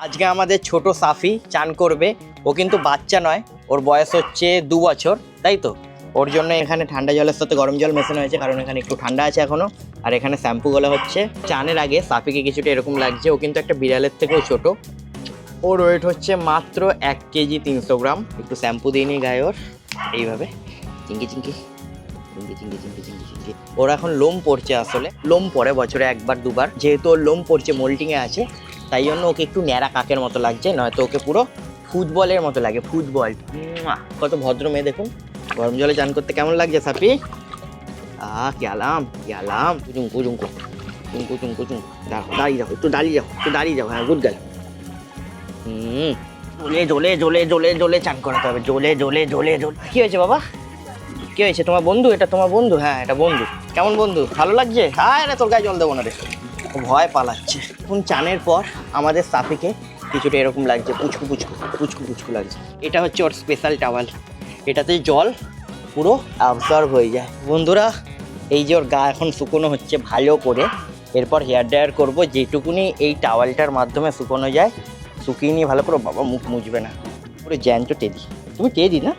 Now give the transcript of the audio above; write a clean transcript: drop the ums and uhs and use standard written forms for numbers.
আজকে আমাদের ছোট সাফি চান করবে। ও কিন্তু বাচ্চা নয়, ওর বয়স হচ্ছে 2 বছর, তাই তো? ওর জন্য এখানে ঠান্ডা জলের সাথে গরম জল মেশানো হয়েছে, কারণ এখানে একটু ঠান্ডা আছে এখনো। আর এখানে শ্যাম্পু গুলো হচ্ছে। চানের আগে সাফিকে কিছুটা এরকম লাগছে। ও কিন্তু একটা বিড়ালের থেকেও ছোট। ওর ওয়েট হচ্ছে মাত্র 1 কেজি 300 গ্রাম। একটু শ্যাম্পু দিয়ে নিই গায়ে ওর, এইভাবে চিঙ্কি চিঙ্কি চিঙ্কি চিঙ্কি চিঙ্কি চিঙ্কি চিঙ্কি। ওর এখন লোম পড়ছে, আসলে লোম পড়ে বছরে একবার দুবার। যেহেতু ওর লোম পড়ছে, মোল্টিংয়ে আছে, তাই জন্য ওকে একটু ন্যাড়া কাকের মতো লাগছে, নয়তো ওকে পুরো ফুটবলের মতো লাগে, ফুটবল। কত ভদ্র মেয়ে দেখুন। গরম জলে চান করতে কেমন লাগছে সাপি? ক্যালাম ক্যালাম চুঙ্কু চুঙ্কু চুঙ্কু চুঙ্কু চুঙ্কু। দাঁড়িয়ে যাও, একটু দাঁড়িয়ে যাও, একটু দাঁড়িয়ে যাও। হ্যাঁ, গুড গার্ল। জলে জলে জলে জলে জলে চান করাতে হবে, জলে জলে জলে জলে। কি হয়েছে বাবা? কি হয়েছে? তোমার বন্ধু? এটা তোমার বন্ধু? হ্যাঁ, এটা বন্ধু। কেমন বন্ধু? ভালো লাগছে? হ্যাঁ, এটা তোর গায়ে জল দেবো না রে, ও ভয় পালাচ্ছে। এখন চানের পর আমাদের সাফিকে কিছুটা এরকম লাগছে, পুচকু পুচকু পুচকু পুচকু লাগছে। এটা হচ্ছে ওর স্পেশাল টাওয়াল, এটাতে জল পুরো অ্যাবজর্ব হয়ে যায়। বন্ধুরা, এই যে ওর গা এখন শুকনো হচ্ছে ভালো করে। এরপর হেয়ার ড্রায়ার করবো, যেটুকুনি এই টাওয়ালটার মাধ্যমে শুকনো যায় শুকিয়ে নিয়ে ভালো করে। বাবা মুখ মুছবে না, পুরো জ্যান্ত টেদি। তুমি টেদি না?